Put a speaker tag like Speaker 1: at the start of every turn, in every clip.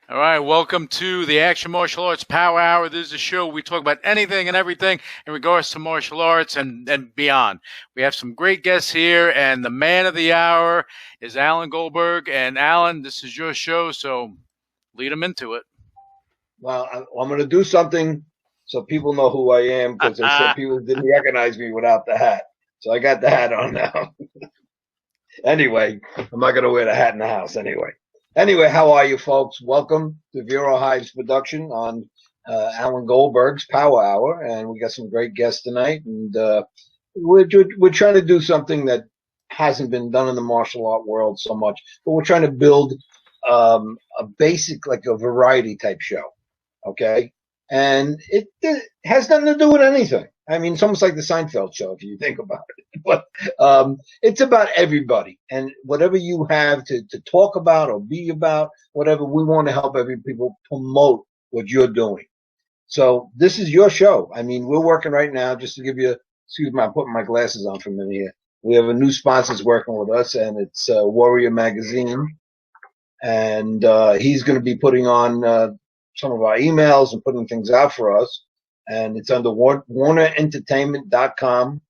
Speaker 1: All right, welcome to the Action Martial Arts Power Hour. This is a show we talk about anything and everything in regards to martial arts and beyond. We have some great guests here, and the man of the hour is Alan Goldberg. And Alan, this is your show, so lead them into it.
Speaker 2: Well, I'm going to do something so people know who I am, because they said people didn't recognize me without the hat. So I got the hat on now. Anyway, I'm not going to wear the hat in the house anyway. Anyway, how are you folks? Welcome to Vero Hive's production on Alan Goldberg's Power Hour, and we got some great guests tonight. And we're trying to do something that hasn't been done in the martial art world so much, but we're trying to build a basic, like a variety type show. Okay, and it has nothing to do with anything. I mean, it's almost like the Seinfeld show if you think about it. But it's about everybody, and whatever you have to talk about or be about, whatever, we want to help every people promote what you're doing. So this is your show. I mean, we're working right now, just to give you, excuse me, I'm putting my glasses on for a minute here. We have a new sponsor working with us, and it's Warrior Magazine. And he's going to be putting on some of our emails and putting things out for us. And it's under WarnerEntertainment.com.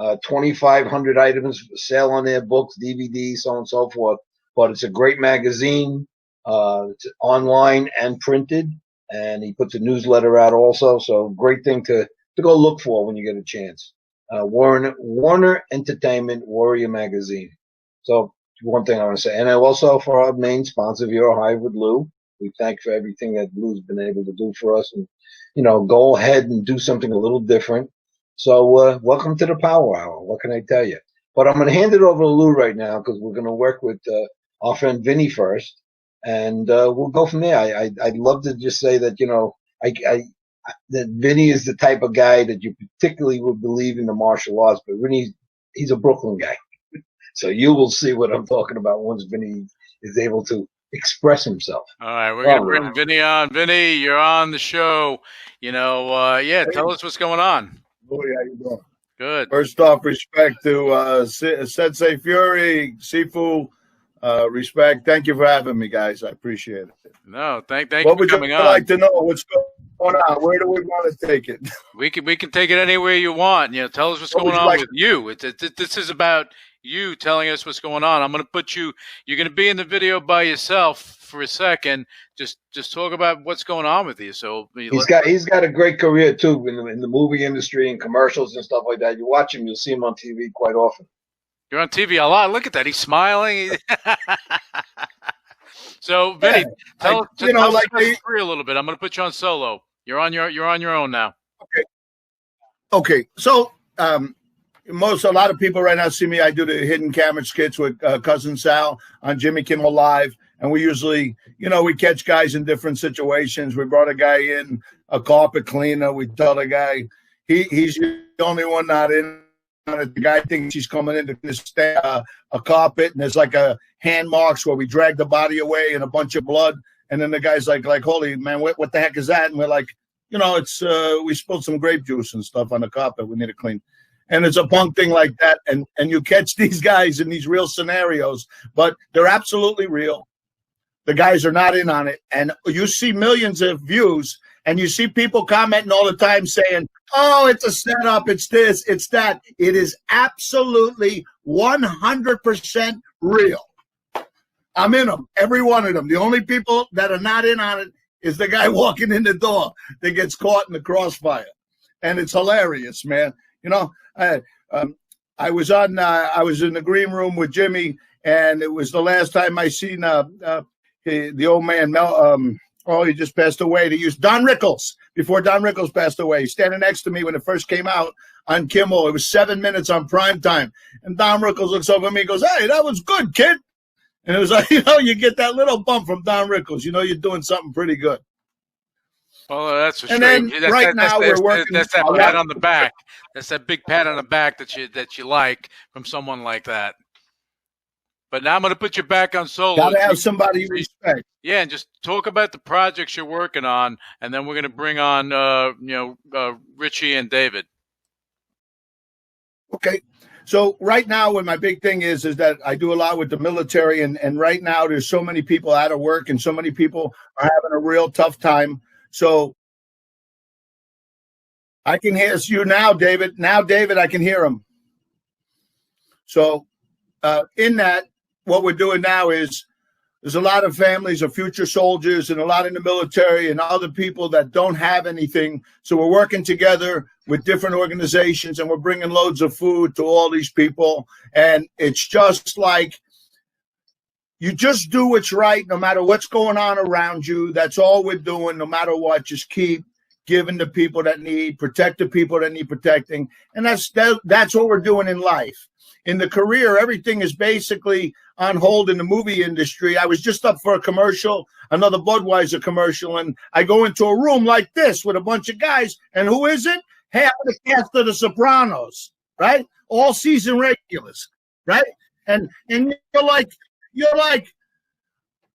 Speaker 2: 2,500 items for sale on their books, DVDs, so on and so forth. But it's a great magazine. It's online and printed. And he puts a newsletter out also. So great thing to go look for when you get a chance. Warner Entertainment, Warrior Magazine. So one thing I want to say. And also for our main sponsor, Vero Hive with Lou. We thank for everything that Lou's been able to do for us, and go ahead and do something a little different. So welcome to the Power Hour. What can I tell you? But I'm going to hand it over to Lou right now, because we're going to work with our friend Vinny first, and we'll go from there. I'd love to just say that that Vinny is the type of guy that you particularly would believe in the martial arts, but Vinny, he's a Brooklyn guy, so you will see what I'm talking about once Vinny is able to express himself.
Speaker 1: All right, we're going to bring Vinny on. Vinny, you're on the show. Tell us what's going on.
Speaker 3: Louie, how you doing?
Speaker 1: Good.
Speaker 3: First off, respect to Sensei Furie, Sifu. Respect. Thank you for having me, guys. I appreciate it.
Speaker 1: No, thank you
Speaker 3: for
Speaker 1: coming on.
Speaker 3: What would you like to know? What's going on? Where do we want to take it?
Speaker 1: We can take it anywhere you want. Tell us what's going on with you. This is about you telling us what's going on. I'm going to put you. You're going to be in the video by yourself for a second. Just talk about what's going on with you. So
Speaker 2: he's got a great career too in the movie industry and commercials and stuff like that. You watch him, you'll see him on TV quite often.
Speaker 1: You're on TV a lot. Look at that. He's smiling. So Vinny, tell us free a little bit. I'm going to put you on solo. You're on your own now.
Speaker 3: Okay. So a lot of people right now see me. I do the hidden camera skits with Cousin Sal on Jimmy Kimmel Live, and we usually, we catch guys in different situations. We brought a guy in, a carpet cleaner. We tell the guy he's the only one not in on it. The guy thinks he's coming in to stand a carpet, and there's like a hand marks where we drag the body away and a bunch of blood. And then the guy's like, holy man, what the heck is that? And we're like, it's we spilled some grape juice and stuff on the carpet. We need to clean. And it's a punk thing like that. And you catch these guys in these real scenarios, but they're absolutely real. The guys are not in on it. And you see millions of views, and you see people commenting all the time saying, oh, it's a setup, it's this, it's that. It is absolutely 100% real. I'm in them, every one of them. The only people that are not in on it is the guy walking in the door that gets caught in the crossfire. And it's hilarious, man. I was in the green room with Jimmy, and it was the last time I seen the old man Mel. He just passed away. They used Don Rickles before Don Rickles passed away. Standing next to me when it first came out on Kimmel. It was 7 minutes on prime time, and Don Rickles looks over at me and goes, "Hey, that was good, kid." And it was like, you get that little bump from Don Rickles. You're doing something pretty good.
Speaker 1: Well, that's for sure.
Speaker 3: And then we're working.
Speaker 1: That's that pat on the back. That's that big pat on the back that you like from someone like that. But now I'm going to put you back on solo.
Speaker 3: Got to have somebody you respect.
Speaker 1: Yeah, and just talk about the projects you're working on, and then we're going to bring on, Richie and David.
Speaker 3: Okay. So right now, what my big thing is that I do a lot with the military, and right now there's so many people out of work, and so many people are having a real tough time. So I can hear you now, David. Now, David, I can hear him. So in that, what we're doing now is there's a lot of families of future soldiers and a lot in the military and other people that don't have anything. So we're working together with different organizations, and we're bringing loads of food to all these people. And it's just like you just do what's right no matter what's going on around you. That's all we're doing, no matter what. Just keep giving to people that need, protect the people that need protecting. And that's what we're doing in life. In the career, everything is basically on hold in the movie industry. I was just up for a commercial, another Budweiser commercial, and I go into a room like this with a bunch of guys, and who is it? Hey, I'm the cast of The Sopranos, right? All season regulars, right? And you're like,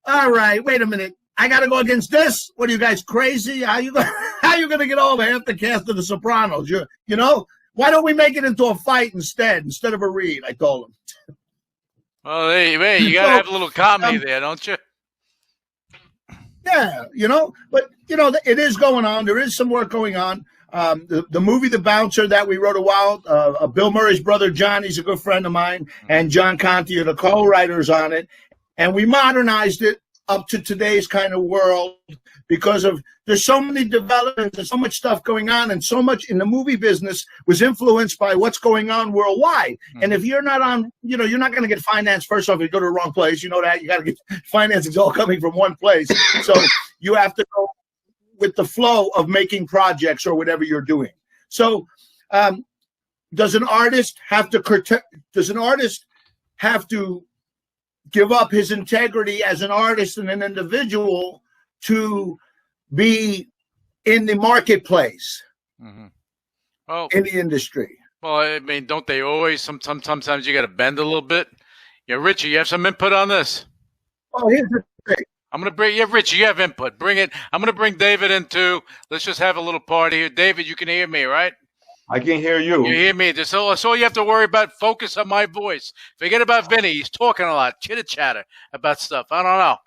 Speaker 3: all right, wait a minute. I got to go against this? What are you guys crazy? How you going to get over half the cast of The Sopranos? You know? Why don't we make it into a fight instead of a read? I told him.
Speaker 1: Well, hey, you got to have a little comedy there, don't you?
Speaker 3: Yeah, but, it is going on. There is some work going on. The movie The Bouncer that we wrote a while, Bill Murray's brother, Johnny's a good friend of mine, and John Conti are the co-writers on it. And we modernized it up to today's kind of world because of there's so many developments and so much stuff going on, and so much in the movie business was influenced by what's going on worldwide. Mm-hmm. And if you're not on, you're not going to get financed. First off, you go to the wrong place. You know that you got to get financing. It's all coming from one place. So you have to go with the flow of making projects or whatever you're doing. So does an artist have to give up his integrity as an artist and an individual to be in the marketplace, in the industry?
Speaker 1: Well, I mean, don't they always? Sometimes you got to bend a little bit. Yeah, Richie, you have some input on this?
Speaker 3: Oh, here's the thing.
Speaker 1: I'm going to bring you, Richie, you have input. Bring it. I'm going to bring David in too. Let's just have a little party here. David, you can hear me, right?
Speaker 2: I can hear you.
Speaker 1: You hear me. That's all you have to worry about. Focus on my voice. Forget about Vinny. He's talking a lot. Chitter-chatter about stuff. I don't know.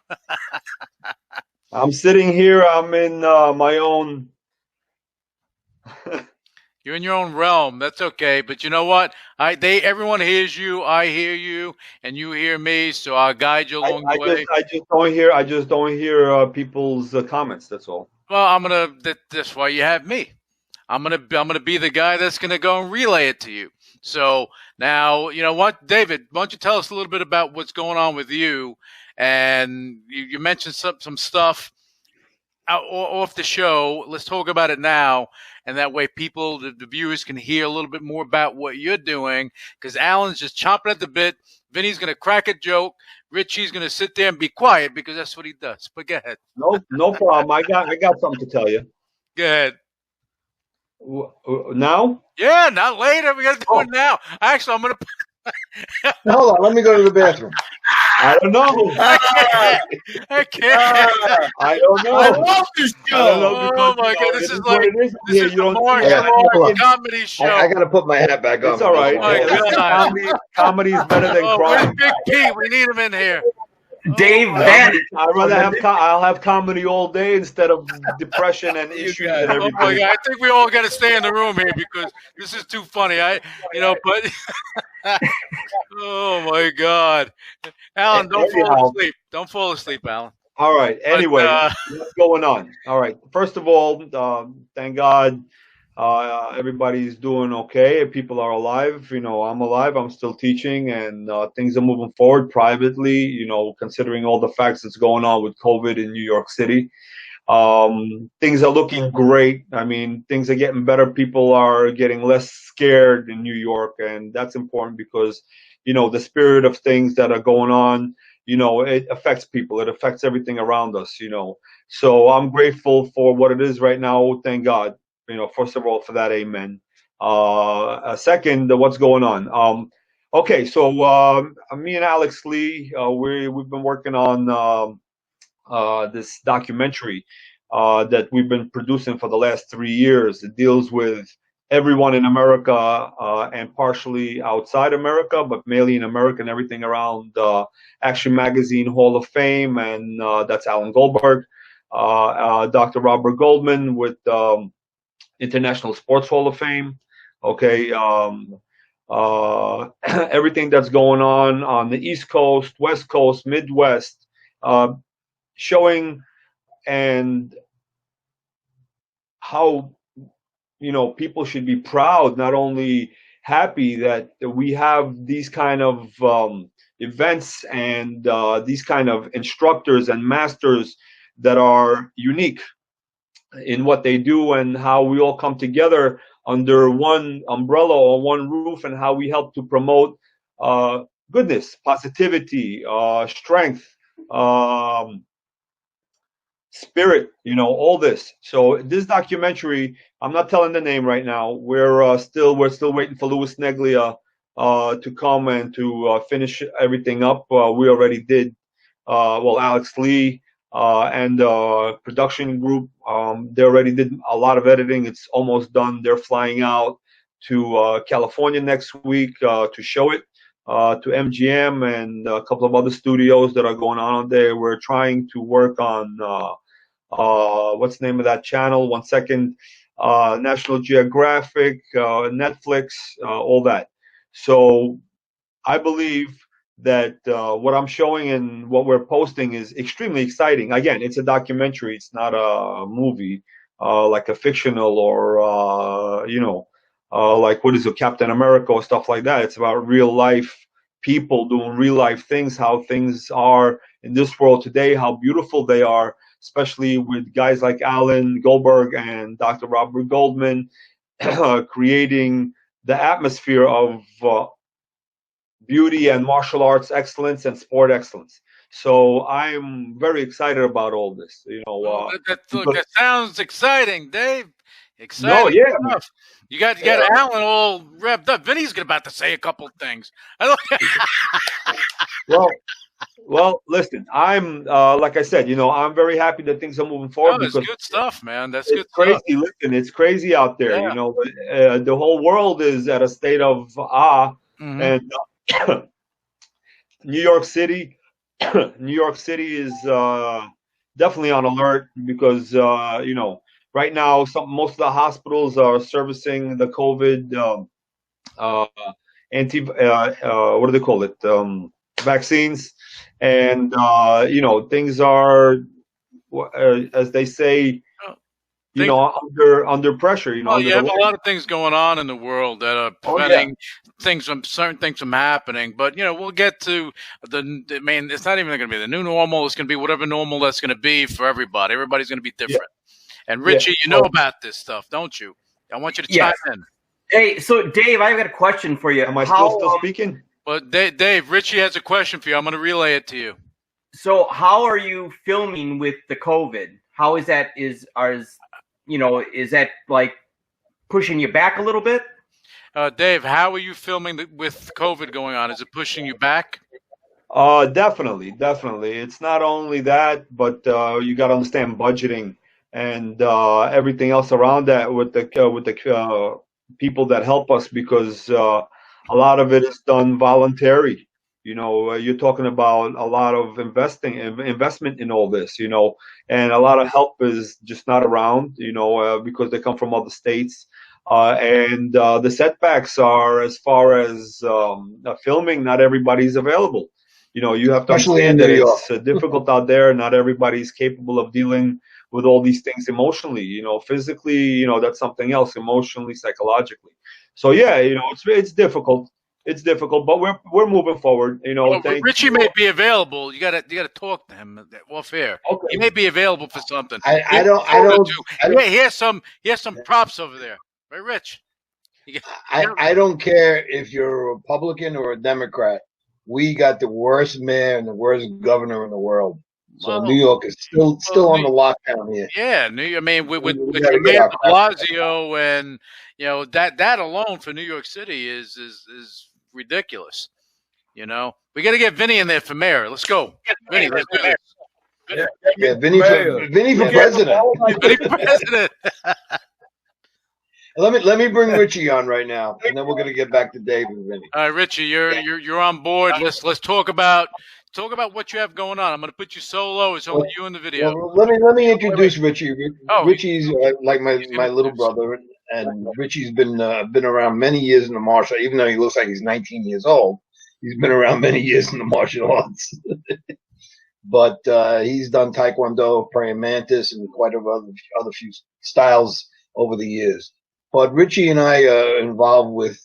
Speaker 2: I'm sitting here. I'm in my own.
Speaker 1: You're in your own realm. That's okay. But you know what? Everyone hears you. I hear you, and you hear me. So I'll guide you along the way.
Speaker 2: I just don't hear people's comments. That's all.
Speaker 1: Well, that's why you have me. I'm gonna be the guy that's gonna go and relay it to you. So now, you know what, David? Why don't you tell us a little bit about what's going on with you? And you mentioned some stuff off the show. Let's talk about it now, and that way the viewers can hear a little bit more about what you're doing. Because Alan's just chomping at the bit. Vinny's gonna crack a joke. Richie's gonna sit there and be quiet because that's what he does. But go ahead.
Speaker 2: No problem. I got something to tell you.
Speaker 1: Go ahead.
Speaker 2: Now?
Speaker 1: Yeah, not later. We got to do it now. Actually, I'm going
Speaker 2: to. Hold on. Let me go to the bathroom. I don't know.
Speaker 1: I can't.
Speaker 2: I don't know.
Speaker 3: I love this show.
Speaker 1: Oh, my God. This is like a comedy show.
Speaker 2: I got to put my hat back on.
Speaker 3: It's all right.
Speaker 2: Comedy is better than crime.
Speaker 1: Where's Big Pete? We need him in here.
Speaker 4: Dave Vanny.
Speaker 2: I'll have comedy all day instead of depression and issues and everything.
Speaker 1: Oh my God. I think we all got to stay in the room here because this is too funny. But oh my God, Alan, don't fall asleep. Don't fall asleep, Alan.
Speaker 2: All right. Anyway, what's going on? All right. First of all, thank God. Everybody's doing okay. People are alive. I'm alive. I'm still teaching, and things are moving forward privately. Considering all the facts that's going on with COVID in New York City, things are looking great. I mean, things are getting better. People are getting less scared in New York, and that's important because, the spirit of things that are going on, it affects people. It affects everything around us. So I'm grateful for what it is right now. Thank God. First of all, for that, amen. Second, what's going on? Okay, so me and Alex Lee, we've been working on this documentary that we've been producing for the last 3 years. It deals with
Speaker 5: everyone in America and partially outside America, but mainly in America and everything around Action Magazine Hall of Fame, and that's Alan Goldberg, Dr. Robert Goldman with International Sports Hall of Fame. Okay, everything that's going on the East Coast, West Coast, Midwest, showing and how people should be proud, not only happy that we have these kind of events and these kind of instructors and masters that are unique in what they do, and how we all come together under one umbrella or one roof, and how we help to promote goodness, positivity, strength, spirit, all this. So this documentary, I'm not telling the name right now. We're still waiting for Louis Neglia to come and to finish everything up. We already did. Alex Lee and production group, they already did a lot of editing. It's almost done. They're flying out to California next week to show it to MGM and a couple of other studios that are going on there. We're trying to work on what's the name of that channel? 1 second. National Geographic, Netflix, all that. So I believe that what I'm showing and what we're posting is extremely exciting. Again, it's a documentary. It's not a movie like a fictional or like what is it, Captain America or stuff like that. It's about real life people doing real life things, how things are in this world today, how beautiful they are, especially with guys like Alan Goldberg and Dr. Robert Goldman creating the atmosphere of beauty and martial arts excellence and sport excellence. So I'm very excited about all this.
Speaker 1: That sounds exciting, Dave. Exciting.
Speaker 5: No, yeah.
Speaker 1: Stuff. You got Alan all revved up. Vinny's about to say a couple things.
Speaker 5: Well, listen, I'm like I said, I'm very happy that things are moving forward.
Speaker 1: That's good stuff, man. That's good
Speaker 5: crazy.
Speaker 1: Stuff.
Speaker 5: Listen, it's crazy out there.
Speaker 1: Yeah.
Speaker 5: The whole world is at a state of awe, and New York City is definitely on alert because right now most of the hospitals are servicing the COVID what do they call it, vaccines, and things are as they say, under pressure.
Speaker 1: You have a lot of things going on in the world that are preventing certain things from happening. But we'll get to it's not even going to be the new normal. It's going to be whatever normal that's going to be for everybody. Everybody's going to be different. Yeah. And Richie, you know about this stuff, don't you? I want you to chime in.
Speaker 4: Hey, so Dave, I've got a question for you.
Speaker 5: Am I still speaking?
Speaker 1: Well, Dave, Richie has a question for you. I'm going to relay it to you.
Speaker 4: So, how are you filming with the COVID? How is that? Is that like pushing you back a little bit?
Speaker 1: Dave, how are you filming with COVID going on? Is it pushing you back?
Speaker 5: Definitely. It's not only that, but you got to understand budgeting and everything else around that with the people that help us, because a lot of it is done voluntary. You're talking about a lot of investment in all this, and a lot of help is just not around, because they come from other states. And the setbacks are, as far as filming, not everybody's available. You have to understand that it's difficult out there. Not everybody's capable of dealing with all these things emotionally, physically, that's something else, emotionally, psychologically. So yeah, it's difficult. It's difficult, but we're moving forward.
Speaker 1: Richie may be available. You gotta talk to him off air. Okay. He may be available for something.
Speaker 2: I don't.
Speaker 1: He has some props over there, right, Rich?
Speaker 2: I don't care if you're a Republican or a Democrat. We got the worst mayor and the worst governor in the world. So New York is still on the lockdown here.
Speaker 1: Yeah, with Mayor de Blasio, and that alone for New York City is ridiculous. We got to get Vinny in there for mayor. Let's go, Vinny. Let's do this.
Speaker 2: Yeah, Vinny for president.
Speaker 1: Vinny for president.
Speaker 2: Let me bring Richie on right now, and then we're gonna get back to Dave and Vinny.
Speaker 1: All right, Richie, you're on board. Let's talk about what you have going on. I'm going to put you solo. It's only you in the video.
Speaker 2: Well, let me introduce Richie.
Speaker 1: Oh.
Speaker 2: Richie's like my little brother, and Richie's been around many years in the martial. Even though he looks like he's 19 years old, he's been around many years in the martial arts. But he's done Taekwondo, praying mantis, and quite a other few styles over the years. But Richie and I are involved with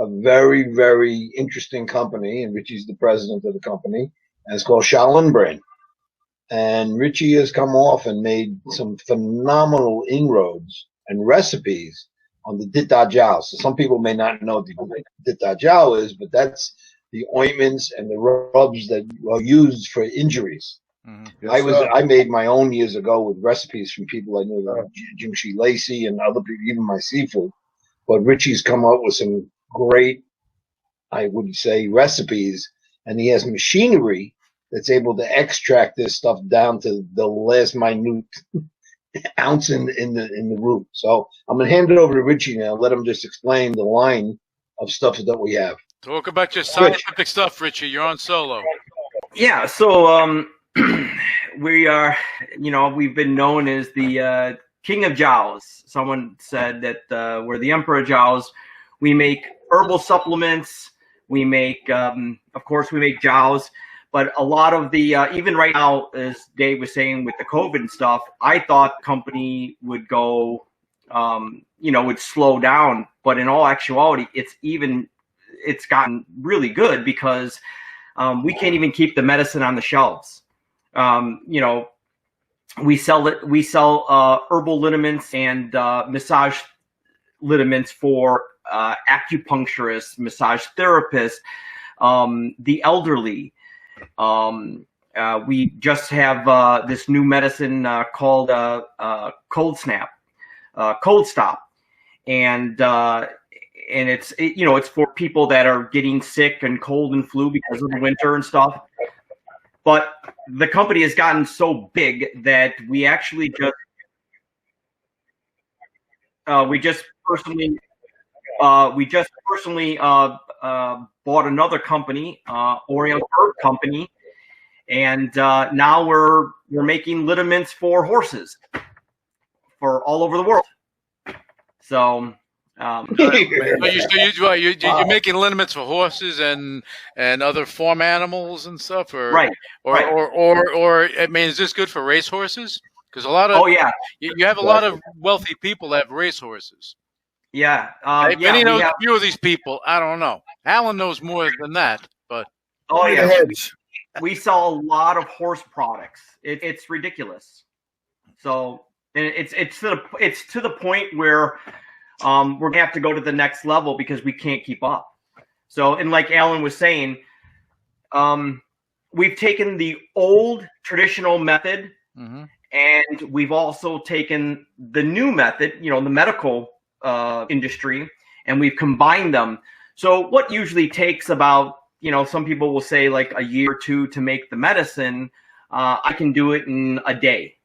Speaker 2: a very, very interesting company, and Richie's the president of the company, and it's called Shaolin Brand. And Richie has come off and made some phenomenal inroads and recipes on the Dita Jiao. So some people may not know what Dita Jiao is, but that's the ointments and the rubs that are used for injuries.
Speaker 3: Yes,
Speaker 2: I made my own years ago with recipes from people I knew, like Jim Shi Lacey and other people, even my Sifu. But Richie's come up with some great, I would say, recipes, and he has machinery that's able to extract this stuff down to the last minute ounce in the root. So I'm gonna hand it over to Richie now. Let him just explain the line of stuff that we have.
Speaker 1: Talk about your scientific stuff, Richie. You're on solo.
Speaker 4: Yeah. So we are, we've been known as the King of Jiaos. Someone said that we're the Emperor of Jiaos. We make herbal supplements. We make, of course, we make Jiaos. But a lot of the, even right now, as Dave was saying with the COVID and stuff, I thought the company would go, would slow down. But in all actuality, it's gotten really good because we can't even keep the medicine on the shelves. We sell herbal liniments and massage liniments for acupuncturists, massage therapists, the elderly. We just have this new medicine called Cold Stop, and it's for people that are getting sick and cold and flu because of the winter and stuff. But the company has gotten so big that we actually just personally bought another company, Oriental Herb Company, and now we're making liniments for horses for all over the world. So.
Speaker 1: You're making liniments for horses and other farm animals and stuff, or
Speaker 4: right,
Speaker 1: or I mean, is this good for race horses? Because a lot of you have a lot of wealthy people that have race horses.
Speaker 4: Yeah,
Speaker 1: Vinny knows a few of these people. I don't know. Alan knows more than that, but
Speaker 4: we sell a lot of horse products. It's ridiculous. So, and it's to the point where. We're gonna have to go to the next level because we can't keep up. So, and like Alan was saying, we've taken the old traditional method, and we've also taken the new method, the medical industry, and we've combined them. So, what usually takes about, some people will say like a year or two to make the medicine, I can do it in a day.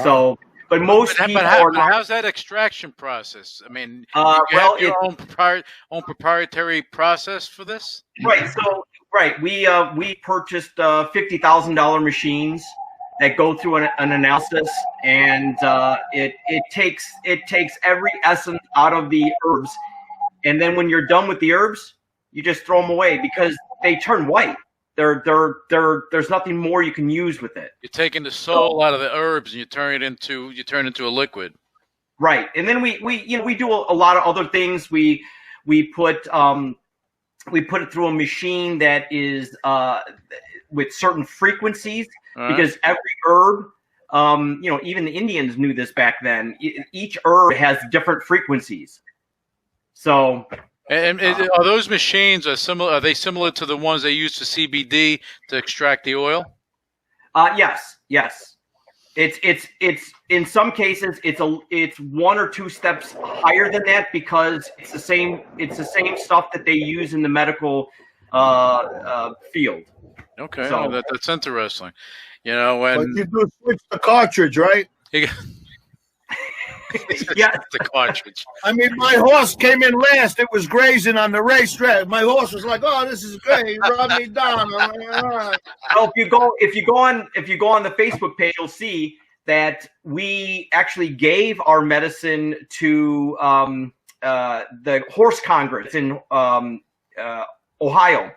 Speaker 4: So. But most people are not.
Speaker 1: How's that extraction process? I mean, you have your own proprietary process for this,
Speaker 4: right? So, we purchased $50,000 machines that go through an analysis, and it takes every essence out of the herbs, and then when you're done with the herbs, you just throw them away because they turn white. There's nothing more you can use with it.
Speaker 1: You're taking the soul out of the herbs and you turn it into a liquid.
Speaker 4: Right. And then we do a lot of other things. We put it through a machine that is with certain frequencies, because every herb, even the Indians knew this back then. Each herb has different frequencies. So.
Speaker 1: And are those machines similar? Are they similar to the ones they use for CBD to extract the oil?
Speaker 4: Yes. It's in some cases it's one or two steps higher than that because it's the same stuff that they use in the medical field.
Speaker 1: Okay, so, that's interesting. When
Speaker 3: but you do switch the cartridge, right?
Speaker 4: Yeah.
Speaker 1: The cartridge.
Speaker 3: I mean, my horse came in last. It was grazing on the racetrack. My horse was like, "Oh, this is great. He brought me down." I'm like, "All right."
Speaker 4: Well, if you go on the Facebook page, you'll see that we actually gave our medicine to the Horse Congress in Ohio,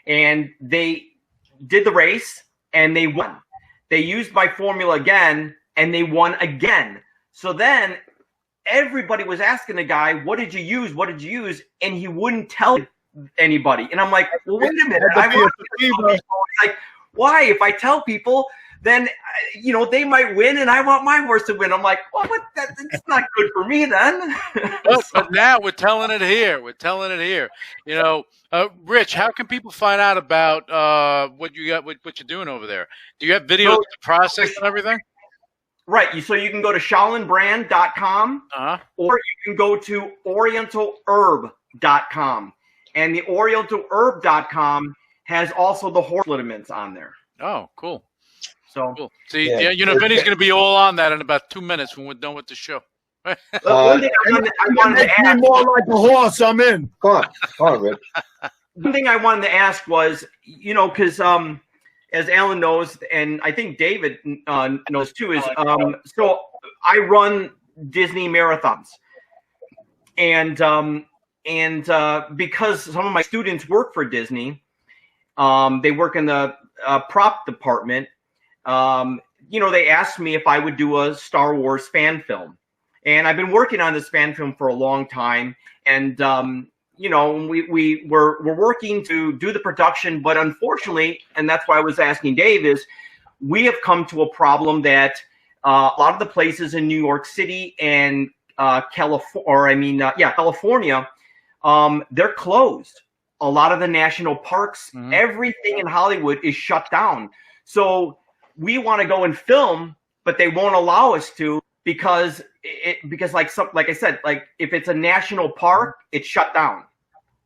Speaker 4: and they did the race and they won. They used my formula again and they won again. So then everybody was asking the guy, "What did you use? What did you use?" And he wouldn't tell anybody. And I'm like, "Well, wait a minute. I want to tell people." Like, why? If I tell people, then they might win, and I want my horse to win. I'm like, well, it's not good for me then.
Speaker 1: But now we're telling it here. Rich, how can people find out about what you got, what you're doing over there? Do you have videos of the process and everything?
Speaker 4: Right. So you can go to ShaolinBrand.com, or you can go to OrientalHerb.com, and the OrientalHerb.com has also the horse liniments on there.
Speaker 1: Oh, cool.
Speaker 4: So
Speaker 1: cool. See, Vinny's going to be all on that in about 2 minutes when we're done with the show.
Speaker 3: One thing I wanted to ask, more like a horse. I'm in.
Speaker 2: Come on, Rich.
Speaker 4: One thing I wanted to ask was, because as Alan knows, and I think David knows too, is so I run Disney marathons, and because some of my students work for Disney, they work in the prop department. They asked me if I would do a Star Wars fan film, and I've been working on this fan film for a long time, and we're working to do the production, but unfortunately, and that's why I was asking Dave, is we have come to a problem that a lot of the places in New York City and California, they're closed. A lot of the national parks, everything in Hollywood is shut down. So we want to go and film, but they won't allow us to because like I said, like if it's a national park, it's shut down.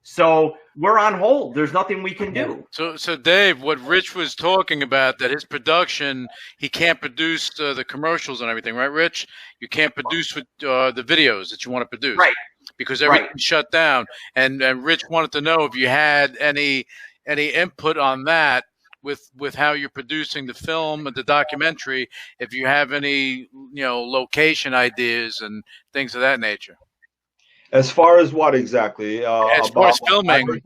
Speaker 4: So we're on hold. There's nothing we can do.
Speaker 1: So Dave, what Rich was talking about, that his production, he can't produce the commercials and everything, right, Rich? You can't produce with the videos that you want to produce,
Speaker 4: right?
Speaker 1: Because everything's shut down. And Rich wanted to know if you had any input on that with how you're producing the film and the documentary, if you have any location ideas and things of that nature.
Speaker 5: As far as what exactly?
Speaker 1: As far as filming.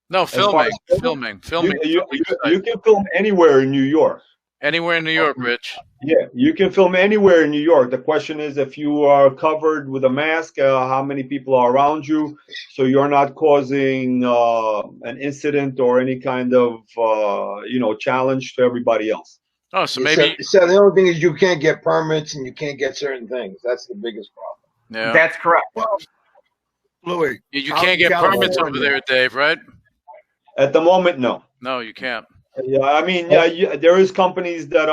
Speaker 1: No, filming.
Speaker 5: You can film anywhere in New York.
Speaker 1: Anywhere in New York, Rich.
Speaker 5: Yeah, you can film anywhere in New York. The question is, if you are covered with a mask, how many people are around you, so you're not causing an incident or any kind of challenge to everybody else.
Speaker 1: Oh, so maybe.
Speaker 2: So the only thing is you can't get permits and you can't get certain things. That's the biggest problem.
Speaker 1: Yeah,
Speaker 4: that's correct.
Speaker 3: Well, Louis,
Speaker 1: you can't get permits over there, Dave, right?
Speaker 5: At the moment, no.
Speaker 1: No, you can't.
Speaker 5: Yeah, I mean, there is companies that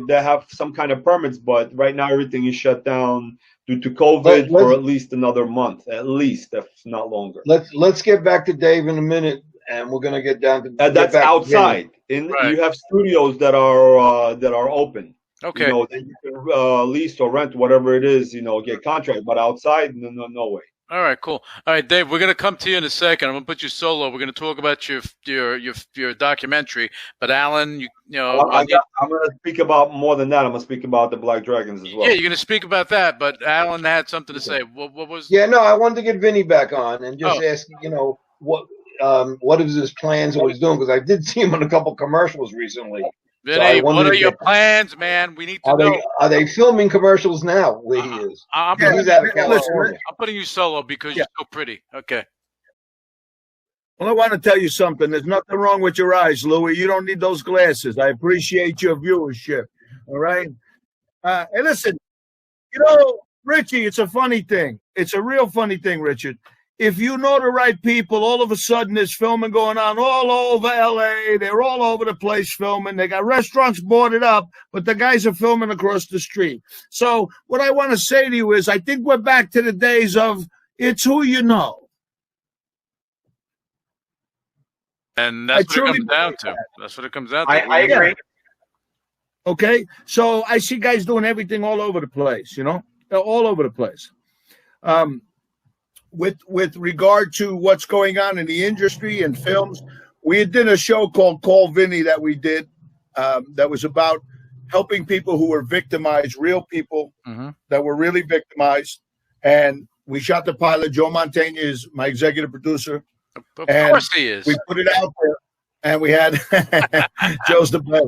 Speaker 5: have some kind of permits, but right now everything is shut down due to COVID for at least another month, at least, if not longer.
Speaker 2: Let's get back to Dave in a minute, and we're gonna get down to
Speaker 5: that's outside. You have studios that are open.
Speaker 1: Okay.
Speaker 5: Then you can lease or rent, whatever it is, get contract, but outside, no way.
Speaker 1: All right, cool. All right, Dave, we're going to come to you in a second. I'm going to put you solo. We're going to talk about your documentary. But Alan,
Speaker 5: I'm going to speak about more than that. I'm going to speak about the Black Dragons as well.
Speaker 1: Yeah, you're going to speak about that. But Alan had something to say. What was?
Speaker 2: Yeah, no, I wanted to get Vinny back on and just ask, what is his plans and what he's doing, because I did see him in a couple commercials recently.
Speaker 1: Vinny, so what are your plans, man? We need to know.
Speaker 2: Are they filming commercials now where he is?
Speaker 1: I'm putting you solo because you're so pretty. Okay.
Speaker 3: Well, I want to tell you something. There's nothing wrong with your eyes, Louis. You don't need those glasses. I appreciate your viewership. All right? Hey, listen, Richie, it's a funny thing. It's a real funny thing, Richard. If you know the right people, all of a sudden there's filming going on all over L.A. They're all over the place filming. They got restaurants boarded up, but the guys are filming across the street. So what I want to say to you is I think we're back to the days of it's who you know.
Speaker 1: And that's what it comes down to. That's what it comes down to.
Speaker 4: I agree.
Speaker 3: Okay? So I see guys doing everything all over the place, all over the place. With regard to what's going on in the industry and films, we did a show called Call Vinny that we did that was about helping people who were victimized, real people that were really victimized. And we shot the pilot. Joe Mantegna is my executive producer.
Speaker 1: Of course he is.
Speaker 3: We put it out there, and we had Joe's the best.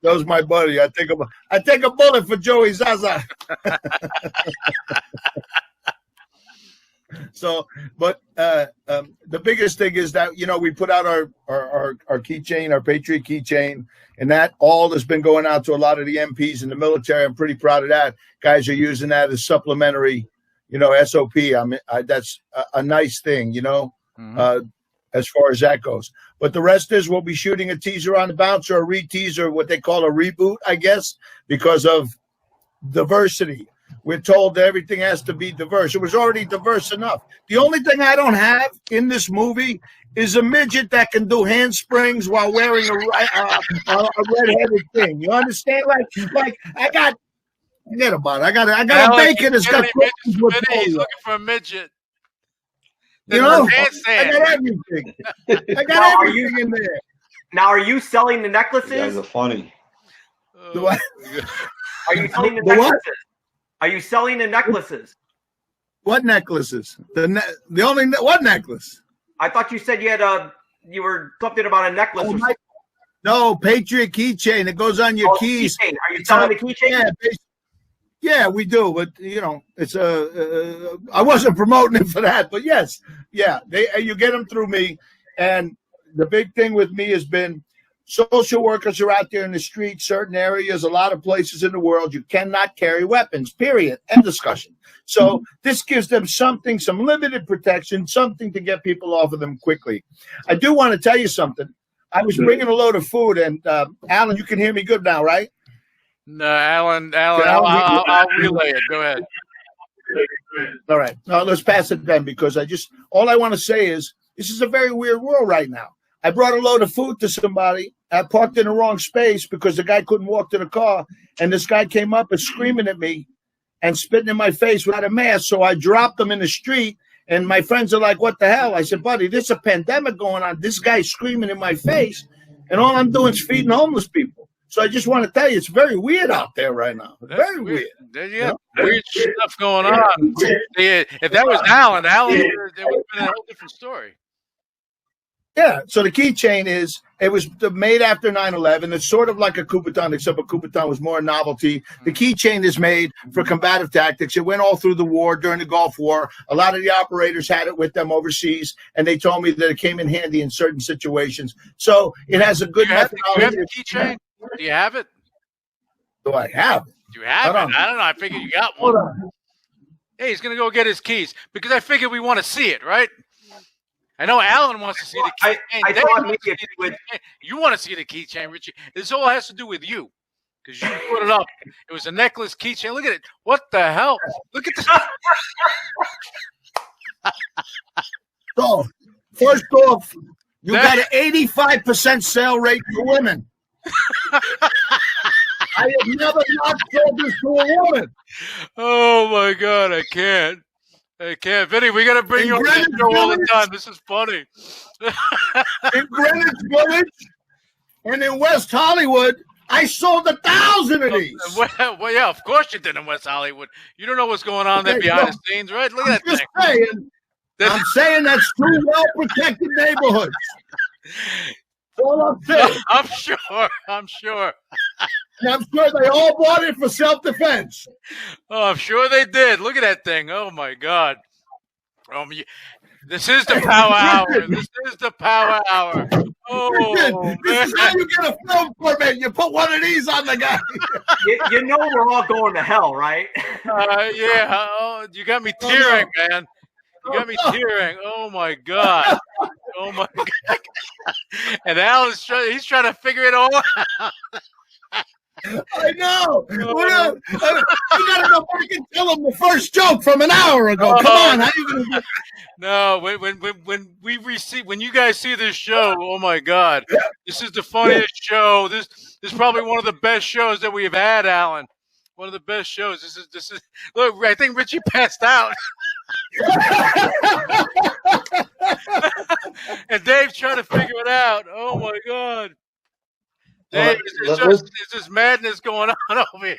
Speaker 3: Joe's my buddy. I take a bullet for Joey Zaza. So, but the biggest thing is that, you know, we put out our keychain, our Patriot keychain, and that all has been going out to a lot of the MPs in the military. I'm pretty proud of that. Guys are using that as supplementary, you know, SOP. That's a nice thing, you know, as far as that goes. But the rest is we'll be shooting a teaser on the bouncer, a re-teaser, what they call a reboot, I guess, because of diversity. We're told that everything has to be diverse. It was already diverse enough. The only thing I don't have in this movie is a midget that can do handsprings while wearing a red-headed thing. You understand? Like I got, forget about it. I got a bacon that's got cookies with
Speaker 1: He's looking for a midget.
Speaker 3: You know, I got everything. I got everything in there.
Speaker 4: Now, are you selling the necklaces?
Speaker 5: You guys are funny.
Speaker 3: Are
Speaker 4: you selling the necklaces?
Speaker 3: What?
Speaker 4: Are you selling the necklaces?
Speaker 3: What necklaces? What necklace?
Speaker 4: I thought you said you were something about a necklace.
Speaker 3: No, Patriot keychain. It goes on your keys.
Speaker 4: Keychain. Are you selling the keychain?
Speaker 3: Yeah, we do. But you know, it's I wasn't promoting it for that, but yes, yeah. You get them through me, and the big thing with me has been social workers are out there in the street, certain areas, a lot of places in the world, you cannot carry weapons, period. End discussion. So this gives them something, some limited protection, something to get people off of them quickly. I do want to tell you something. I was bringing a load of food, and Alan, you can hear me good now, right?
Speaker 1: No, Alan, I'll relay it. Go ahead.
Speaker 3: All right. No, let's pass it then, because all I want to say is this is a very weird world right now. I brought a load of food to somebody. I parked in the wrong space because the guy couldn't walk to the car. And this guy came up and screaming at me and spitting in my face without a mask. So I dropped him in the street. And my friends are like, what the hell? I said, buddy, there's a pandemic going on. This guy's screaming in my face. And all I'm doing is feeding homeless people. So I just want to tell you, it's very weird out there right now. Very weird.
Speaker 1: Yeah, weird stuff going on. If that was Alan, it would have been a whole different story.
Speaker 3: Yeah, so the keychain it was made after 9/11. It's sort of like a Kubaton, except a Kubaton was more a novelty. The keychain is made for combative tactics. It went all through the war, during the Gulf War. A lot of the operators had it with them overseas, and they told me that it came in handy in certain situations. So it has a good methodology.
Speaker 1: Do you have the keychain? Do you have it?
Speaker 3: Do I have it?
Speaker 1: Do you have it? I don't know. I figured you got one. Hey, he's going to go get his keys, because I figured we want to see it, right? I know Alan wants to see the keychain.
Speaker 4: I thought maybe if you would.
Speaker 1: You want to see the keychain, Richie. This all has to do with you, because you put it up. It was a necklace keychain. Look at it. What the hell? Look at this.
Speaker 3: So, first off, you got an 85% sale rate for women. I have never not sold this to a woman.
Speaker 1: Oh, my God. I can't. Vinny, we got to bring you on the show all the time. This is funny.
Speaker 3: In Greenwich Village and in West Hollywood, I sold 1,000 of these.
Speaker 1: Well, yeah, of course you did in West Hollywood. You don't know what's going on there behind the scenes, right? Look at that thing.
Speaker 3: I'm saying that's two well-protected neighborhoods. That's all I'm saying.
Speaker 1: I'm sure.
Speaker 3: And I'm sure they all bought it for self-defense.
Speaker 1: Oh, I'm sure they did. Look at that thing. Oh, my God. This is the power hour. This is the power hour. Oh,
Speaker 3: this is how you get a film permit. You put one of these on the guy.
Speaker 4: You know we're all going to hell, right?
Speaker 1: Yeah. Oh, you got me tearing, man. You got me tearing. Oh, my God. Oh, my God. And Alan's he's trying to figure it all out.
Speaker 3: I know. You got to go back and tell him the first joke from an hour ago. Come on. How you gonna do?
Speaker 1: No, when you guys see this show, oh my God, this is the funniest show. This is probably one of the best shows that we've had, Alan. One of the best shows. This is. Look, I think Richie passed out, and Dave's trying to figure it out. Oh my God, Dave, is this madness going on over here?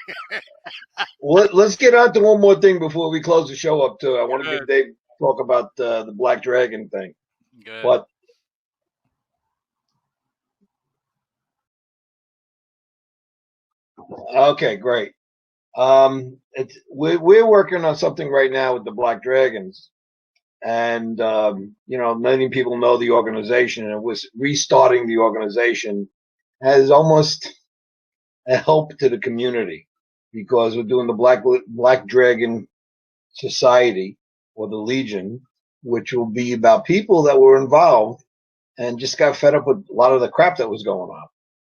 Speaker 2: Let's get on to one more thing before we close the show up too. I want to get Dave talk about the Black Dragon thing.
Speaker 1: Good.
Speaker 2: But okay, great. We're working on something right now with the Black Dragons, and many people know the organization, and it was restarting the organization as almost a help to the community because we're doing the Black Dragon Society or the Legion, which will be about people that were involved and just got fed up with a lot of the crap that was going on.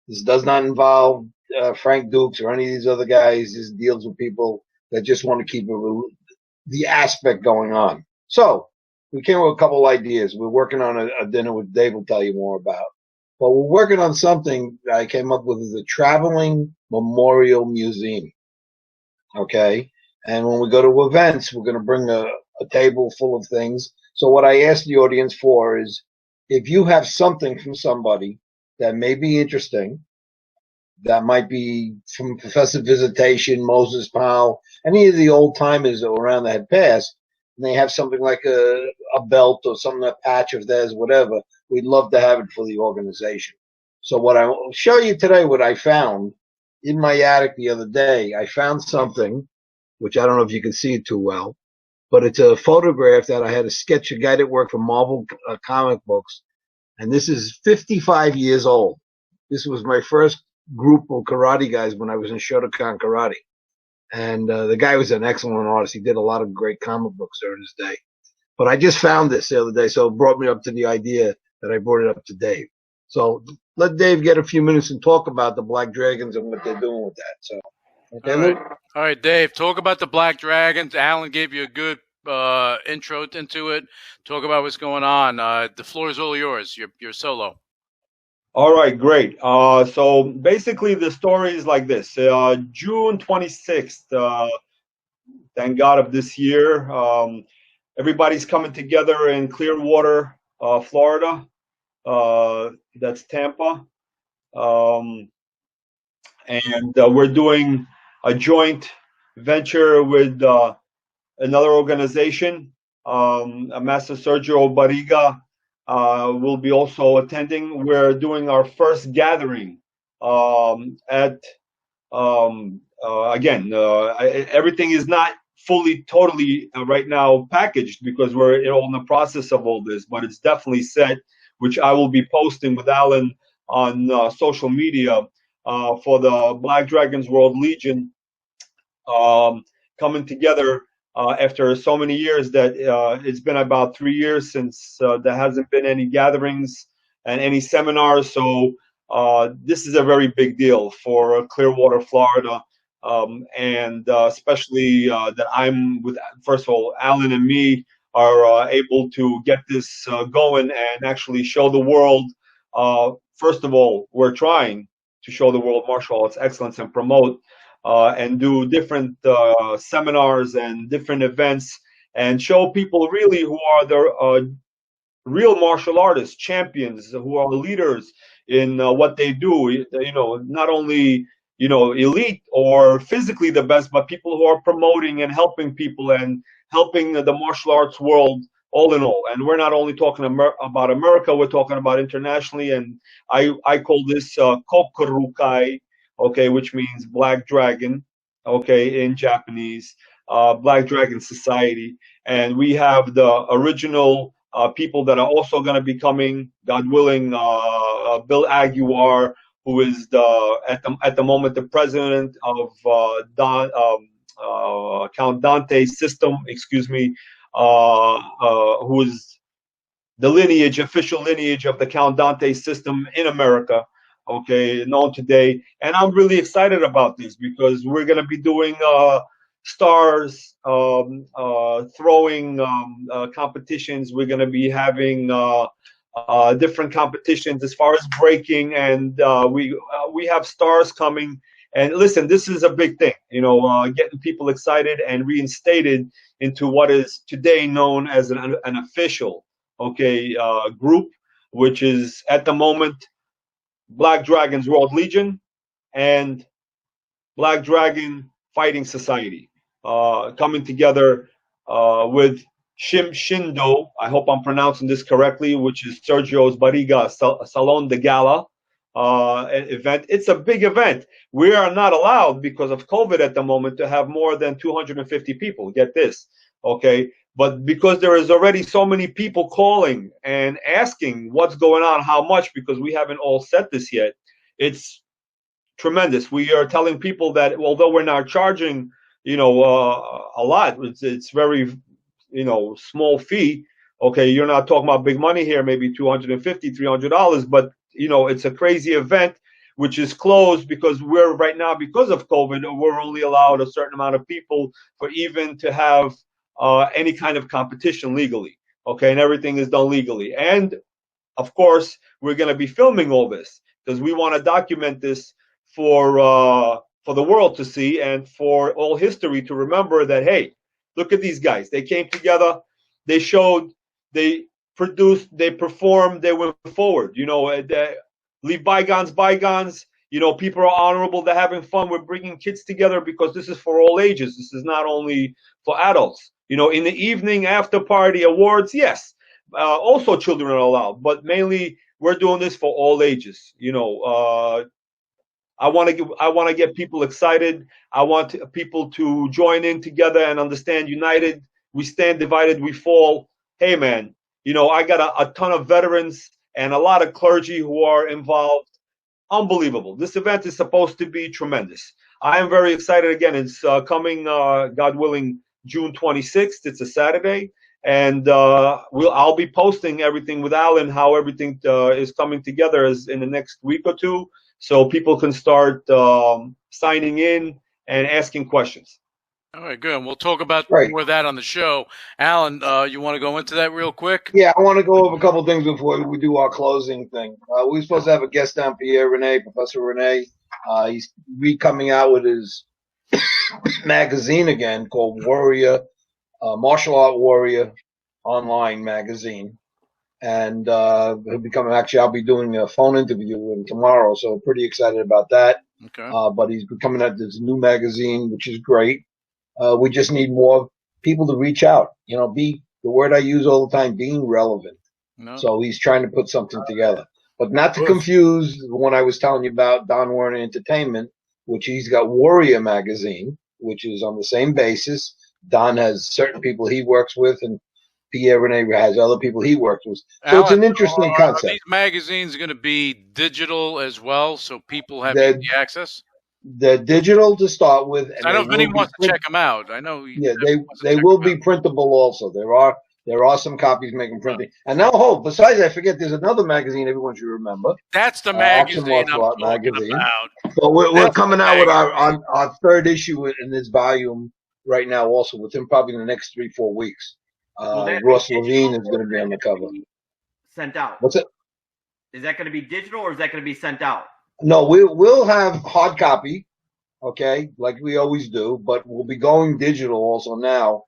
Speaker 2: This does not involve Frank Dukes or any of these other guys. This deals with people that just want to keep the aspect going on. So we came up with a couple of ideas. We're working on a dinner which Dave will tell you more about. But we're working on something that I came up with as a traveling memorial museum. Okay? And when we go to events, we're going to bring a table full of things. So what I asked the audience for is if you have something from somebody that may be interesting, that might be from Professor Visitation, Moses Powell, any of the old timers around that had passed, and they have something like a belt or something, a patch of theirs, whatever, we'd love to have it for the organization. So what I will show you today, what I found in my attic the other day, I found something, which I don't know if you can see it too well, but it's a photograph that I had a sketch, a guy that worked for Marvel comic books, and this is 55 years old. This was my first group of karate guys when I was in Shotokan Karate. And the guy was an excellent artist. He did a lot of great comic books during his day. But I just found this the other day, so it brought me up to the idea that I brought it up to Dave. So let Dave get a few minutes and talk about the Black Dragons and what they're doing with that. So, okay,
Speaker 1: all right, Dave, talk about the Black Dragons. Alan gave you a good intro into it. Talk about what's going on. The floor is all yours. You're solo.
Speaker 5: All right, great. So basically the story is like this. June 26th, thank God of this year, everybody's coming together in Clearwater, Florida. That's Tampa. And we're doing a joint venture with another organization. Master Sergio Barriga will be also attending. We're doing our first gathering again, everything is not fully, totally right now packaged because we're in the process of all this, but it's definitely set, which I will be posting with Alan on social media for the Black Dragons World Legion coming together after so many years that it's been about 3 years since there hasn't been any gatherings and any seminars. So this is a very big deal for Clearwater, Florida. And especially that I'm with, first of all, Alan and me are able to get this going and actually show the world. First of all, we're trying to show the world martial arts excellence and promote and do different seminars and different events and show people really who are the real martial artists, champions, who are leaders in what they do. Not only elite or physically the best, but people who are promoting and helping people and helping the martial arts world all in all. And we're not only talking about America, we're talking about internationally. And I call this Kokurukai, okay, which means Black Dragon, okay, in Japanese, Black Dragon Society. And we have the original people that are also going to be coming, God willing, Bill Aguiar, who is at the moment the president of Count Dante's system, who is the official lineage of the Count Dante system in America, okay, known today. And I'm really excited about this because we're going to be doing stars throwing competitions. We're going to be having different competitions as far as breaking, and we have stars coming And listen, this is a big thing, getting people excited and reinstated into what is today known as an official, group, which is at the moment Black Dragons World Legion and Black Dragon Fighting Society, coming together with Shindo, I hope I'm pronouncing this correctly, which is Sergio's Barriga Salon de Gala event. It's a big event. We are not allowed, because of COVID at the moment, to have more than 250 people. Get this, okay? But because there is already so many people calling and asking what's going on, how much, because we haven't all set this yet, it's tremendous. We are telling people that although we're not charging, a lot, it's very, small fee. Okay, you're not talking about big money here, maybe $250, $300, but it's a crazy event which is closed because we're right now, because of COVID, we're only allowed a certain amount of people for even to have any kind of competition legally. Okay, and everything is done legally. And of course, we're going to be filming all this because we want to document this for the world to see and for all history to remember that, hey, look at these guys. They came together, they showed, they produced, they performed, they went forward. They leave bygones bygones. People are honorable. They're having fun. We're bringing kids together because this is for all ages. This is not only for adults. In the evening, after party, awards, yes. Also children are allowed, but mainly we're doing this for all ages. I want to get people excited. I want people to join in together and understand united we stand, divided we fall. Hey, man, I got a ton of veterans and a lot of clergy who are involved. Unbelievable. This event is supposed to be tremendous. I am very excited. Again, it's coming, God willing, June 26th. It's a Saturday. And I'll be posting everything with Alan, how everything is coming together in the next week or two, so people can start signing in and asking questions.
Speaker 1: All right, good. We'll talk about more of that on the show. Alan, you want to go into that real quick?
Speaker 2: Yeah, I want to go over a couple of things before we do our closing thing. We were supposed to have a guest on, Professor Rene. He's coming out with his magazine again called Warrior, Martial Art Warrior online magazine. And he'll be coming. Actually, I'll be doing a phone interview with him tomorrow, so pretty excited about that.
Speaker 1: Okay.
Speaker 2: But he's coming out with this new magazine, which is great. We just need more people to reach out. Be the word I use all the time, being relevant. No. So he's trying to put something together, but not to confuse the one I was telling you about, Don Warner Entertainment, which he's got Warrior magazine, which is on the same basis. Don has certain people he works with, and Pierre Rene has other people he works with. So Alan, it's an interesting concept.
Speaker 1: Are these magazines going to be digital as well, so people have easy access?
Speaker 2: They're digital to start with. And
Speaker 1: I know Vinny wants to check them out. I know.
Speaker 2: Yeah, they will be printable also. There are some copies making printing. And now, besides, I forget, there's another magazine everyone should remember.
Speaker 1: That's the magazine I'm talking about.
Speaker 2: So we're coming out with our third issue in this volume right now also, within probably the next 3-4 weeks. Ross Levine is going to be on the cover.
Speaker 4: Sent out.
Speaker 2: What's it?
Speaker 4: Is that going to be digital or is that going to be sent out?
Speaker 2: No, we'll have hard copy, okay, like we always do, but we'll be going digital also now.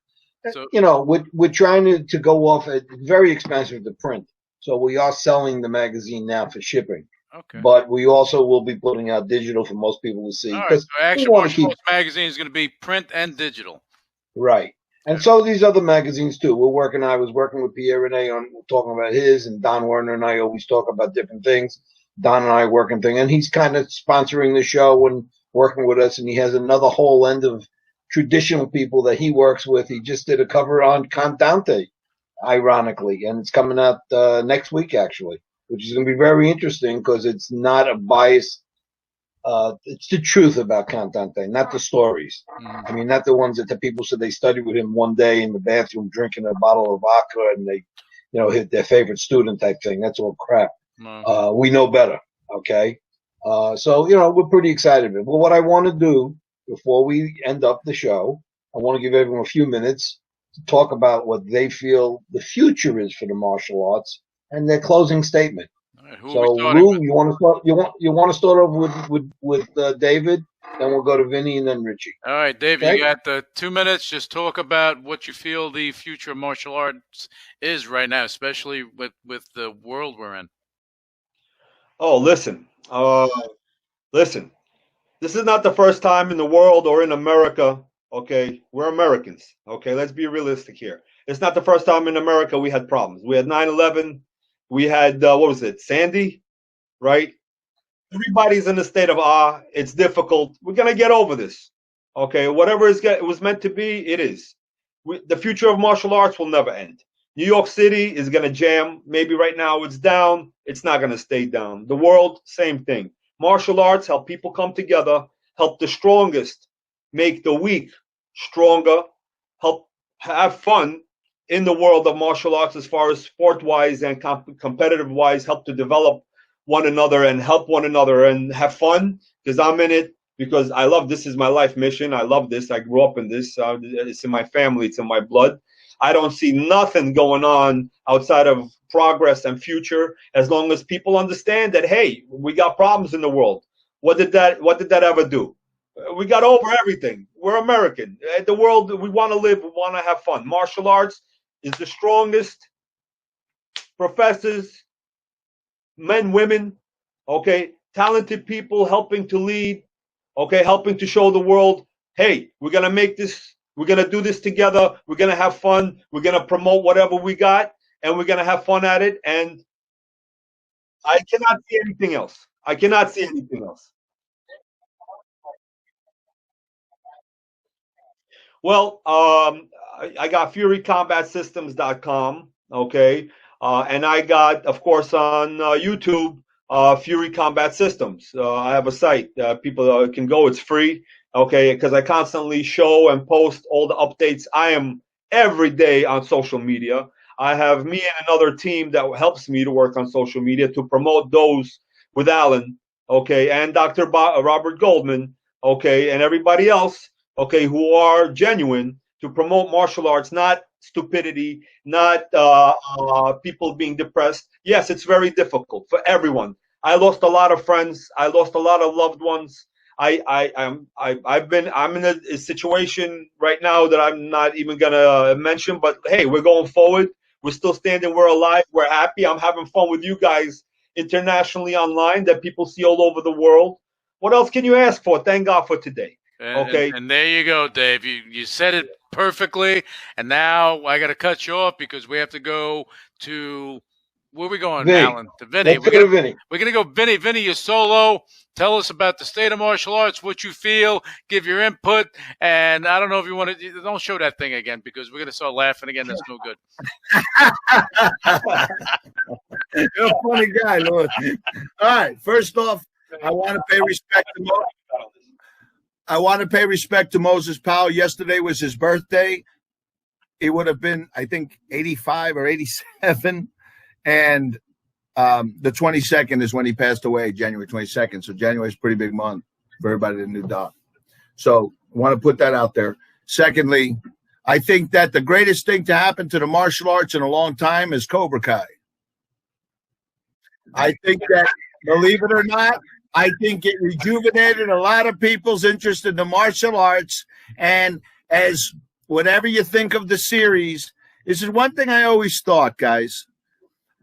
Speaker 2: So, we're trying to go off at very expensive to print. So we are selling the magazine now for shipping. Okay. But we also will be putting out digital for most people to see.
Speaker 1: All right, so Action Martial Arts magazine is going to be print and digital.
Speaker 2: Right. And so these other magazines too. I was working with Pierre Rene on talking about his, and Don Werner and I always talk about different things. Don and I working thing, and he's kind of sponsoring the show and working with us, and he has another whole end of traditional people that he works with. He just did a cover on Cantante, ironically, and it's coming out next week actually, which is going to be very interesting because it's not a bias. It's the truth about Cantante, not the stories. Mm-hmm. I mean, not the ones that the people said they studied with him one day in the bathroom drinking a bottle of vodka and they, hit their favorite student type thing. That's all crap. Mm-hmm. We know better. Okay. So, we're pretty excited. But what I want to do before we end up the show, I want to give everyone a few minutes to talk about what they feel the future is for the martial arts and their closing statement.
Speaker 1: Who are we
Speaker 2: So
Speaker 1: starting
Speaker 2: Lou,
Speaker 1: with?
Speaker 2: you want to start? You want to start off with David, then we'll go to Vinny and then Richie.
Speaker 1: All right, Dave,
Speaker 2: Okay.
Speaker 1: you got the 2 minutes. Just talk about what you feel the future of martial arts is right now, especially with the world we're in.
Speaker 5: Oh, listen. Listen. This is not the first time in the world or in America. Okay, we're Americans. Okay, let's be realistic here. It's not the first time in America we had problems. We had 9/11. We had what was it? Sandy, right? Everybody's in a state of awe. It's difficult. We're gonna get over this. Okay, whatever it was meant to be, it is. The future of martial arts will never end. New York City is gonna jam. Maybe right now it's down. It's not gonna stay down. The world, same thing. Martial arts help people come together, help the strongest make the weak stronger, help have fun in the world of martial arts as far as sport wise and competitive wise, help to develop one another and help one another and have fun because I'm in it because I love this is my life mission. I love this. I grew up in this. It's in my family. It's in my blood. I don't see nothing going on outside of progress and future as long as people understand that, hey, we got problems in the world. What did that ever do? We got over everything. We're American. The world, we want to live. We want to have fun. Martial arts is the strongest professors, men, women, okay, talented people helping to lead, okay, helping to show the world, hey, we're going to make this, we're going to do this together, we're going to have fun, we're going to promote whatever we got, and we're going to have fun at it, and I cannot see anything else. I cannot see anything else. Well, I got FurieCombatSystems.com, okay, and I got, of course, on YouTube, Fury Combat Systems. I have a site. People can go. It's free, okay, because I constantly show and post all the updates. I am every day on social media. I have me and another team that helps me to work on social media to promote those with Alan, okay, and Dr. Robert Goldman, okay, and everybody else, okay, who are genuine to promote martial arts, not stupidity, not people being depressed. Yes, it's very difficult for everyone. I lost a lot of friends. I lost a lot of loved ones. I'm in a situation right now that I'm not even gonna mention. But hey, we're going forward. We're still standing. We're alive. We're happy. I'm having fun with you guys internationally online that people see all over the world. What else can you ask for? Thank God for today. Okay.
Speaker 1: And there you go, Dave. You said it perfectly. And now I got to cut you off because we have to go to where are we going,
Speaker 2: Vinny.
Speaker 1: Alan? To Vinny.
Speaker 2: Let's go to Vinny.
Speaker 1: We're gonna go, Vinny. Vinny, you're solo. Tell us about the state of martial arts, what you feel, give your input, and I don't know if you want to. Don't show that thing again because we're gonna start laughing again. That's no good.
Speaker 3: You're a funny guy, Lord. All right. First off, I want to pay respect to Moses Powell. Yesterday was his birthday. It would have been, I think, 85 or 87. And the 22nd is when he passed away, January 22nd. So January is a pretty big month for everybody that knew Doc. So I want to put that out there. Secondly, I think that the greatest thing to happen to the martial arts in a long time is Cobra Kai. I think that, believe it or not, I think it rejuvenated a lot of people's interest in the martial arts. And as whatever you think of the series, this is one thing I always thought, guys.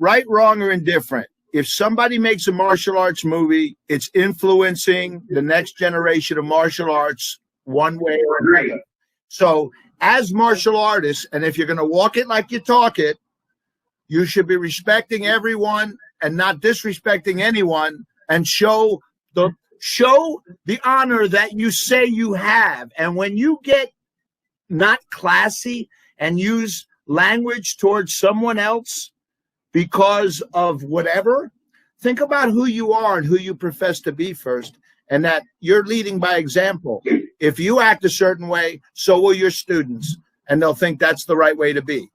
Speaker 3: Right, wrong, or indifferent. If somebody makes a martial arts movie, it's influencing the next generation of martial arts one way or another. So as martial artists, and if you're going to walk it like you talk it, you should be respecting everyone and not disrespecting anyone and show the honor that you say you have. And when you get not classy and use language towards someone else, because of whatever, think about who you are and who you profess to be first, and that you're leading by example. If you act a certain way, so will your students, and they'll think that's the right way to be.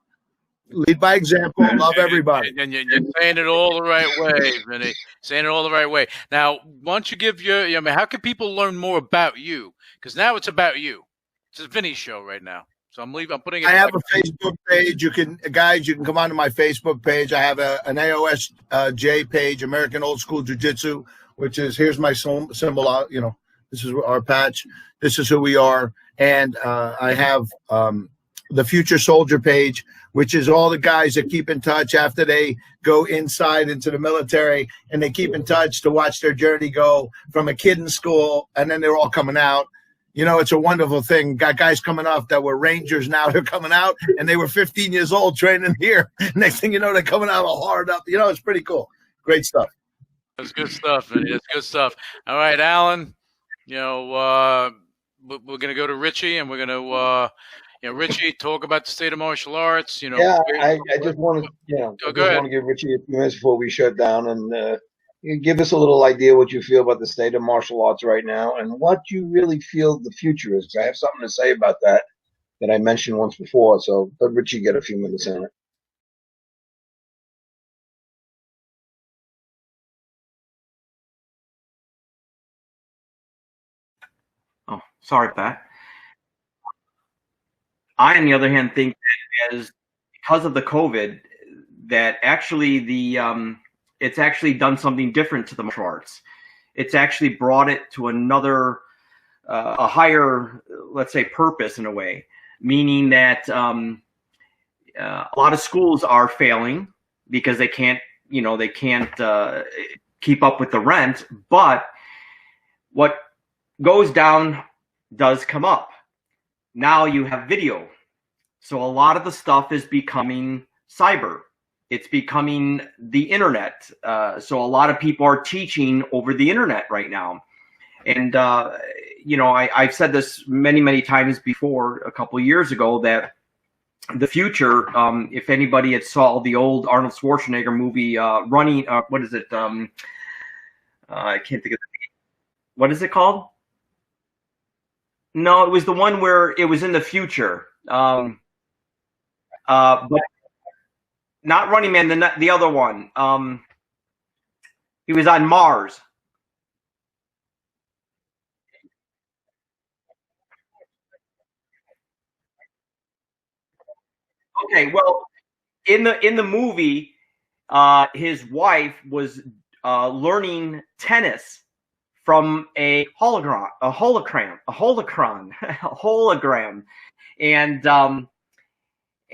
Speaker 3: Lead by example, love everybody.
Speaker 1: And you're saying it all the right way, Vinny. Saying it all the right way. Now, why don't you give how can people learn more about you? Because now it's about you. It's a Vinny show right now. So I'm putting it.
Speaker 3: I have a Facebook page. You can come onto my Facebook page. I have an AOSJ page, American Old School Jiu-Jitsu, which is, here's my symbol. This is our patch. This is who we are. And I have the Future Soldier page, which is all the guys that keep in touch after they go inside into the military, and they keep in touch to watch their journey go from a kid in school, and then they're all coming out. It's a wonderful thing. Got guys coming off that were Rangers, now they're coming out, and they were 15 years old training here. Next thing you know, th're coming out all hard up. It's pretty cool. Great stuff.
Speaker 1: That's good stuff. It's good stuff. All right, Alan, we're going to go to Richie, and we're going to, Richie, talk about the state of martial arts.
Speaker 2: Yeah, I just want to,
Speaker 1: go ahead.
Speaker 2: Want to give Richie a few minutes before we shut down, and give us a little idea what you feel about the state of martial arts right now, and what you really feel the future is. I have something to say about that I mentioned once before. So let Richie get a few minutes on it.
Speaker 4: Oh, sorry, Pat. I, on the other hand, think that because of the COVID, that actually it's actually done something different to the martial arts. It's actually brought it to another, a higher, let's say, purpose in a way, meaning that a lot of schools are failing because they can't keep up with the rent. But what goes down does come up. Now you have video. So a lot of the stuff is becoming cyber. It's becoming the internet. So a lot of people are teaching over the internet right now. And, I've said this many, many times before, a couple of years ago, that the future, if anybody had saw the old Arnold Schwarzenegger movie, Running, what is it? I can't think of the name. What is it called? No, it was the one where it was in the future. But not Running Man, the other one. He was on Mars. Okay, well, in the movie, his wife was learning tennis from a hologram,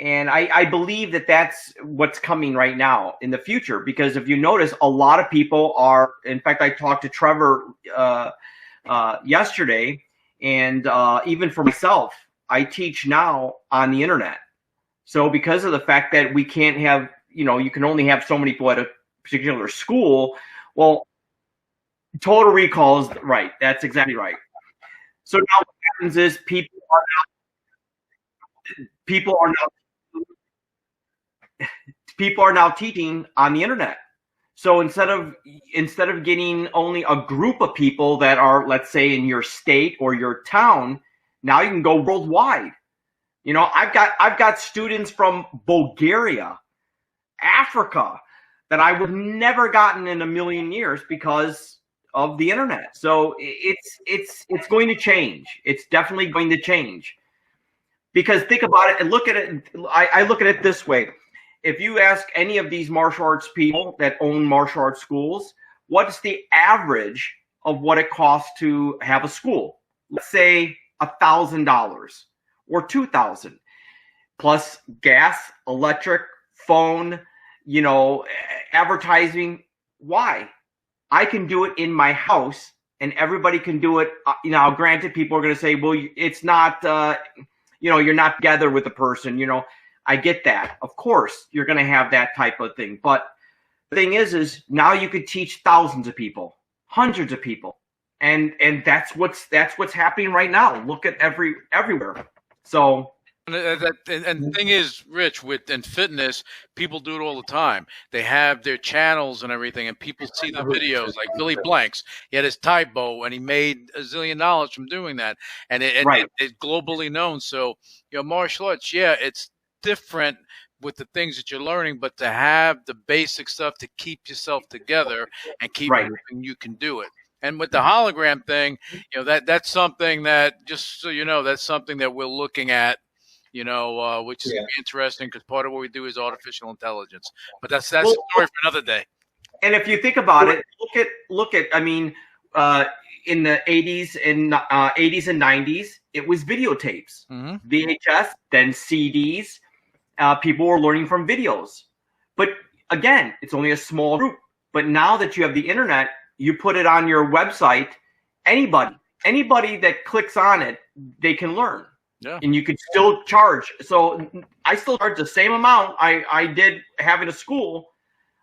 Speaker 4: and I believe that that's what's coming right now in the future, because if you notice, a lot of people are. In fact, I talked to Trevor yesterday, and even for myself, I teach now on the internet. So because of the fact that we can't have, you can only have so many people at a particular school. Well, Total Recall is right. That's exactly right. So now what happens is people are now teaching on the internet. So instead of getting only a group of people that are, let's say, in your state or your town, now you can go worldwide. I've got students from Bulgaria, Africa, that I would have never gotten in a million years because of the internet. So it's going to change. It's definitely going to change. Because think about it and look at it. I look at it this way. If you ask any of these martial arts people that own martial arts schools, what's the average of what it costs to have a school? Let's say $1,000 or $2,000 plus gas, electric, phone, advertising. Why? I can do it in my house, and everybody can do it. Now, granted, people are going to say, well, it's not, you're not together with the person, I get that. Of course, you're going to have that type of thing. But the thing is now you could teach thousands of people, hundreds of people. And that's what's happening right now. Look at everywhere. So.
Speaker 1: And the thing is, Rich, in fitness, people do it all the time. They have their channels and everything, and people see the videos. Like Billy Blanks, he had his Taibo, and he made $1 zillion from doing that, and it's globally known. So, martial arts, it's different with the things that you're learning, but to have the basic stuff to keep yourself together and keep moving, you can do it. And with the hologram thing, that's something that, just so you know, that's something that we're looking at which is
Speaker 2: Yeah.
Speaker 1: gonna be interesting because part of what we do is artificial intelligence. But that's a
Speaker 4: Well,
Speaker 1: story for another day.
Speaker 4: And if you think about it, look at. I mean, in the 80s and 90s, it was videotapes, VHS, then CDs. People were learning from videos, but again, it's only a small group. But now that you have the internet, you put it on your website. Anybody that clicks on it, they can learn.
Speaker 1: Yeah.
Speaker 4: And you could still charge. So I still charge the same amount I did having a school,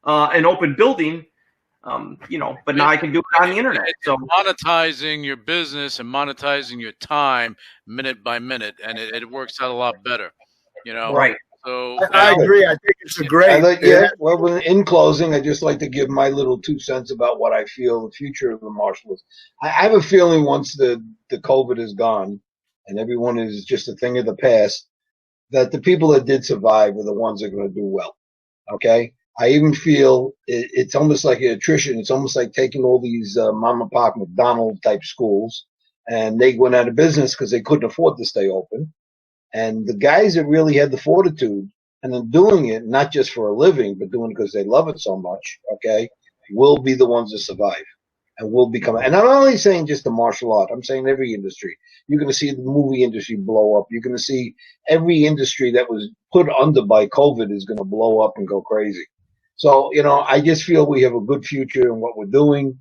Speaker 4: an open building, but now I can do it on the internet. So
Speaker 1: monetizing your business and monetizing your time minute by minute, and it works out a lot better,
Speaker 4: Right.
Speaker 1: So
Speaker 3: I agree. I think it's a great.
Speaker 2: Well, in closing, I'd just like to give my little 2 cents about what I feel the future of the martial arts. I have a feeling once the COVID is gone and everyone is just a thing of the past, that the people that did survive are the ones that are going to do well. Okay? I even feel it's almost like an attrition. It's almost like taking all these mom and pop McDonald's type schools, and they went out of business because they couldn't afford to stay open. And the guys that really had the fortitude and then doing it, not just for a living, but doing it because they love it so much, okay, will be the ones that survive and will become. And I'm not only saying just the martial art, I'm saying every industry. You're going to see the movie industry blow up. You're going to see every industry that was put under by COVID is going to blow up and go crazy. So, I just feel we have a good future in what we're doing.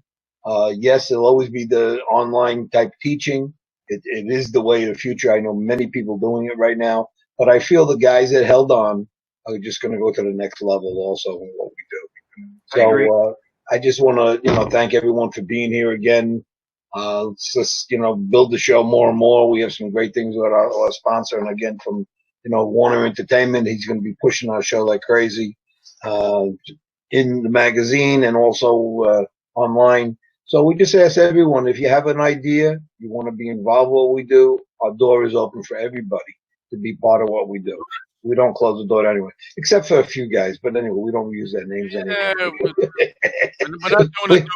Speaker 2: Yes, there'll always be the online type teaching. It is the way of the future. I know many people doing it right now, but I feel the guys that held on are just going to go to the next level also in what we do. So I just want to, thank everyone for being here again. Let's just, build the show more and more. We have some great things with our sponsor. And again, from, Warner Entertainment, he's going to be pushing our show like crazy in the magazine and also online. So we just ask everyone, if you have an idea, you want to be involved in what we do, our door is open for everybody to be part of what we do. We don't close the door anyway, except for a few guys. But anyway, we don't use their names anymore.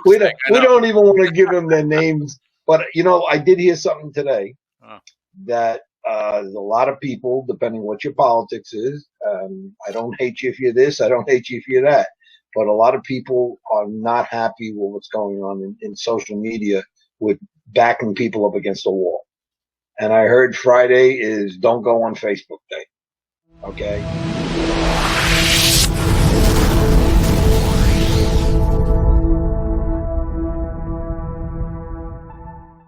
Speaker 2: We don't even want to give them their names. But, I did hear something today that there's a lot of people, depending what your politics is. I don't hate you if you're this. I don't hate you if you're that. But a lot of people are not happy with what's going on in social media with backing people up against the wall. And I heard Friday is don't go on Facebook Day. Okay?